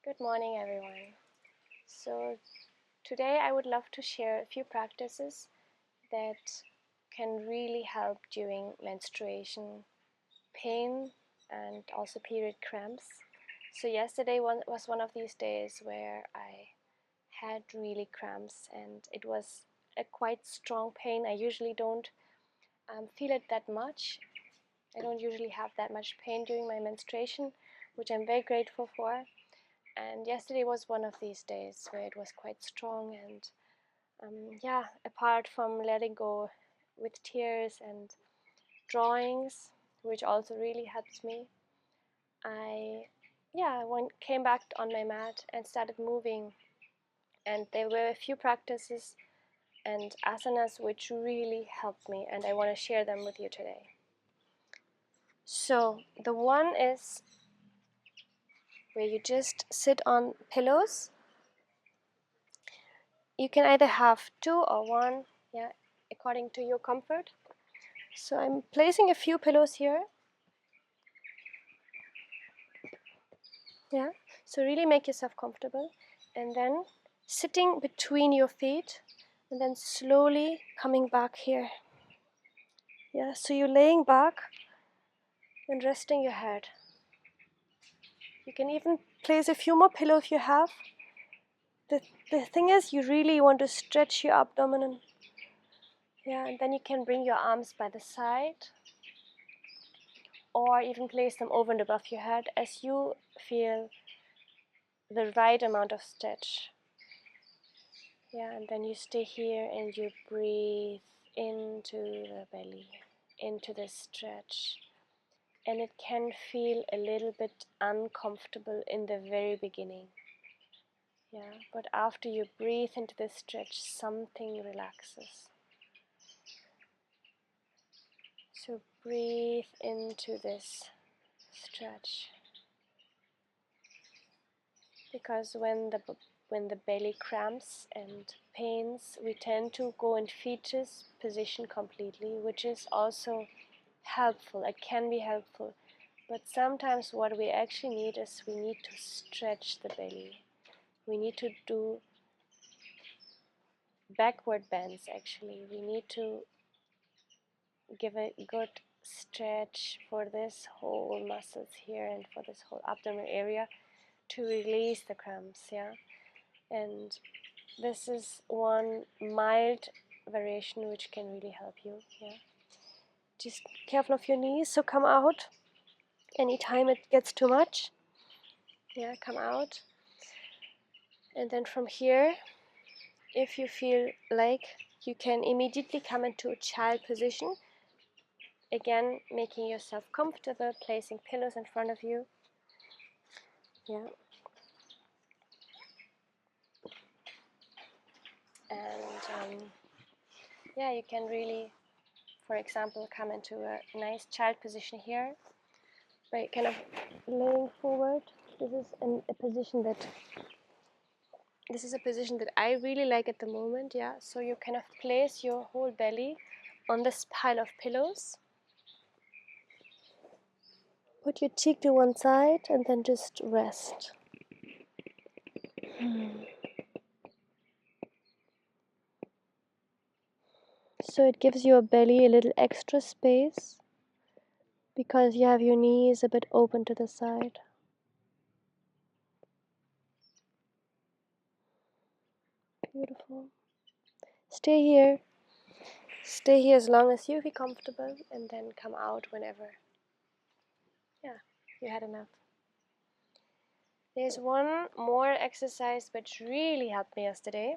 Good morning, everyone. So today I would love to share a few practices that can really help during menstruation pain and also period cramps. So yesterday was one of these days where I had really cramps, and it was a quite strong pain. I usually don't feel it that much. I don't usually have that much pain during my menstruation, which I'm very grateful for. And yesterday was one of these days where it was quite strong, and apart from letting go with tears and drawings, which also really helps me, came back on my mat and started moving, and there were a few practices and asanas which really helped me, and I want to share them with you today. So the one is where you just sit on pillows. You can either have two or one, according to your comfort. So I'm placing a few pillows here. So really make yourself comfortable, and then sitting between your feet, and then slowly coming back here. So you're laying back and resting your head. You can even place a few more pillows if you have. The thing is, you really want to stretch your abdomen. And then you can bring your arms by the side, or even place them over and above your head as you feel the right amount of stretch. And then you stay here and you breathe into the belly, into the stretch. And it can feel a little bit uncomfortable in the very beginning. But after you breathe into the stretch, something relaxes. So breathe into this stretch. Because when the belly cramps and pains, we tend to go in fetus position completely, which is also helpful. It can be helpful, but sometimes what we actually need is we need to stretch the belly. We need to do backward bends. Actually, we need to give a good stretch for this whole muscles here and for this whole abdominal area to release the cramps. And this is one mild variation which can really help you. Just careful of your knees, so come out anytime it gets too much. Come out. And then from here, if you feel like, you can immediately come into a child position. Again, making yourself comfortable, placing pillows in front of you. And you can really, for example, come into a nice child position here, by kind of laying forward. This is a position that I really like at the moment. So you kind of place your whole belly on this pile of pillows. Put your cheek to one side and then just rest. So it gives your belly a little extra space because you have your knees a bit open to the side. Beautiful. Stay here. Stay here as long as you feel comfortable, and then come out whenever you had enough. There's one more exercise which really helped me yesterday,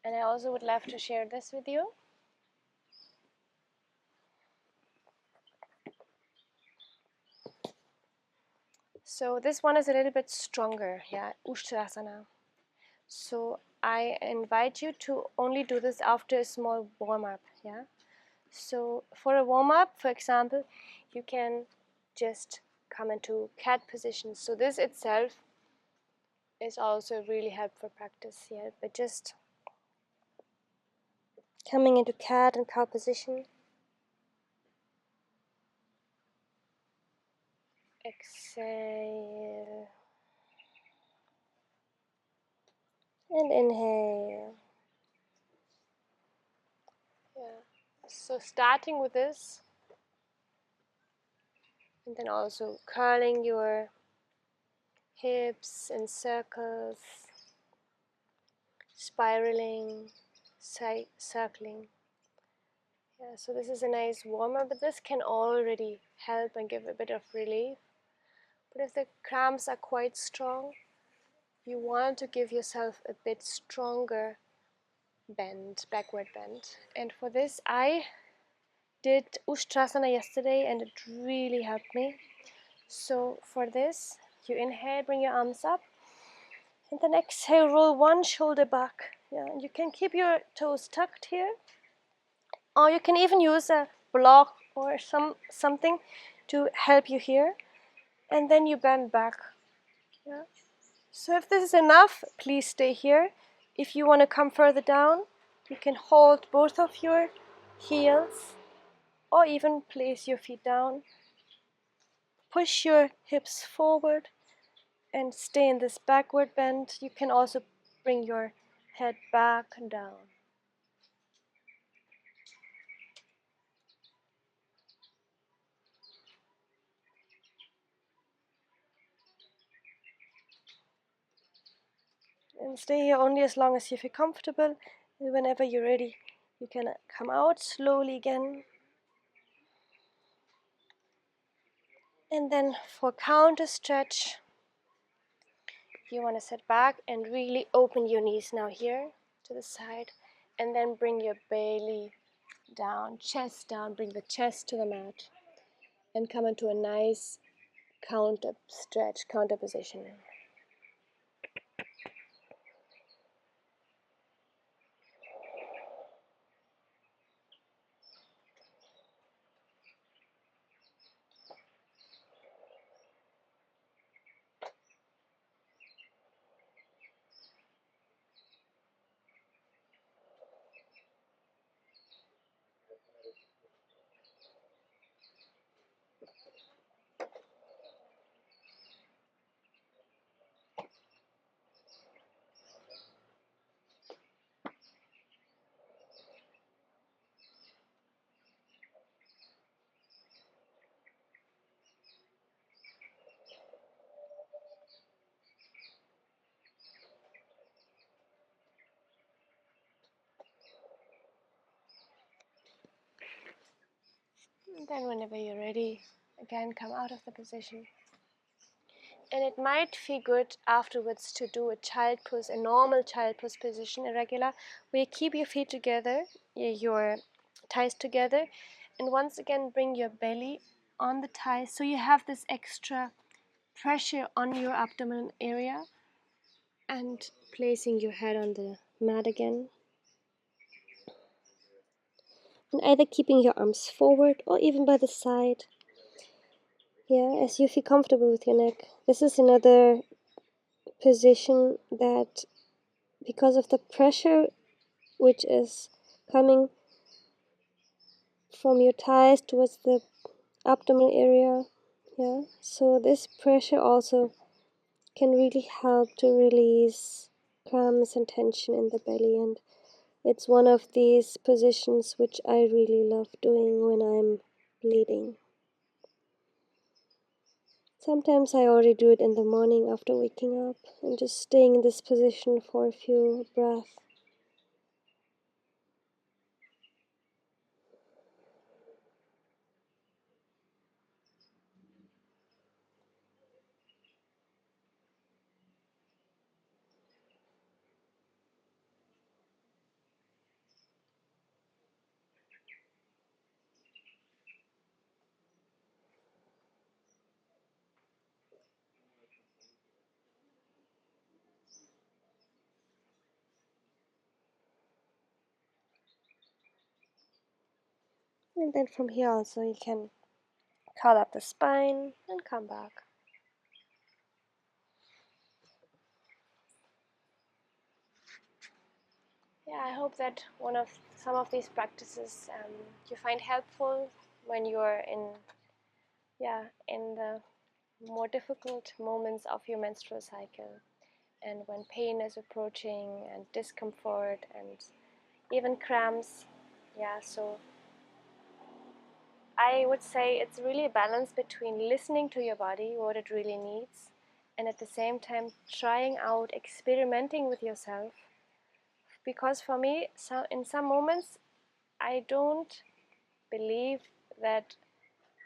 and I also would love to share this with you. So this one is a little bit stronger, Ustrasana. So I invite you to only do this after a small warm-up. So for a warm-up, for example, you can just come into cat position. So this itself is also really helpful practice. But just coming into cat and cow position. Exhale. And inhale. Yeah. So starting with this, and then also curling your hips in circles, spiraling, circling. Yeah, so this is a nice warm-up, but this can already help and give a bit of relief. But if the cramps are quite strong, you want to give yourself a bit stronger bend, backward bend. And for this, I did Ustrasana yesterday and it really helped me. So for this, you inhale, bring your arms up, and then exhale, roll one shoulder back. Yeah, and you can keep your toes tucked here, or you can even use a block or something to help you here, and then you bend back. Yeah. So if this is enough, please stay here. If you want to come further down, you can hold both of your heels, or even place your feet down. Push your hips forward and stay in this backward bend. You can also bring your head back and down. And stay here only as long as you feel comfortable. And whenever you're ready, you can come out slowly again. And then for counter stretch, you want to sit back and really open your knees now here to the side. And then bring your belly down, chest down, bring the chest to the mat. And come into a nice counter stretch, counter position. And then whenever you're ready, again come out of the position. And it might feel good afterwards to do a child pose, a normal child pose position, a regular, where you keep your feet together, your thighs together, and once again bring your belly on the thighs so you have this extra pressure on your abdomen area, and placing your head on the mat again. And either keeping your arms forward or even by the side. Yeah, as you feel comfortable with your neck. This is another position that, because of the pressure which is coming from your thighs towards the abdominal area, yeah, so this pressure also can really help to release cramps and tension in the belly, and it's one of these positions which I really love doing when I'm bleeding. Sometimes I already do it in the morning after waking up and just staying in this position for a few breaths. And then from here also you can curl up the spine and come back. Yeah, I hope that some of these practices you find helpful when you're in the more difficult moments of your menstrual cycle. and when pain is approaching and discomfort and even cramps. Yeah, so I would say it's really a balance between listening to your body, what it really needs, and at the same time trying out, experimenting with yourself. Because for me, in some moments, I don't believe that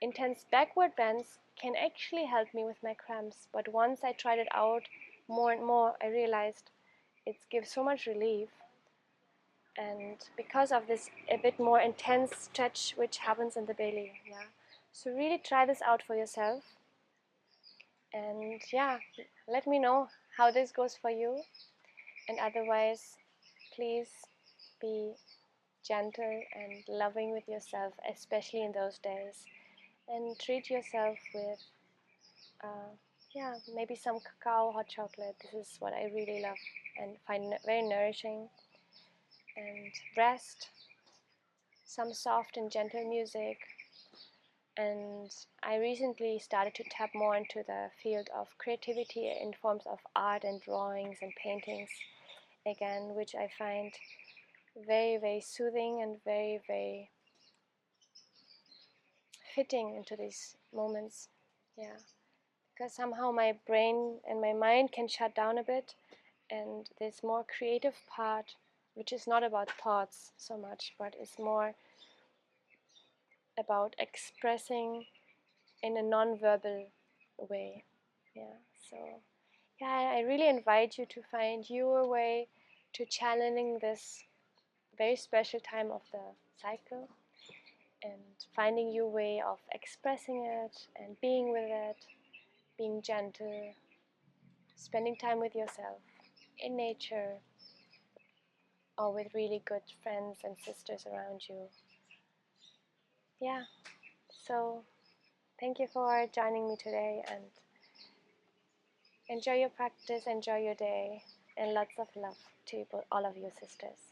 intense backward bends can actually help me with my cramps. But once I tried it out more and more, I realized it gives so much relief. And because of this a bit more intense stretch which happens in the belly, yeah. So really try this out for yourself, and yeah, let me know how this goes for you. And otherwise, please be gentle and loving with yourself, especially in those days, and treat yourself with yeah, maybe some cacao hot chocolate. This is what I really love and find very nourishing. And rest, some soft and gentle music. And I recently started to tap more into the field of creativity in forms of art and drawings and paintings again, which I find very, very soothing and very, very fitting into these moments. Yeah, because somehow my brain and my mind can shut down a bit, and this more creative part, which is not about thoughts so much, but is more about expressing in a non-verbal way. Yeah, so yeah, I really invite you to find your way to channeling this very special time of the cycle and finding your way of expressing it and being with it, being gentle, spending time with yourself in nature or with really good friends and sisters around you. Yeah, so thank you for joining me today, and enjoy your practice, enjoy your day, and lots of love to all of you sisters.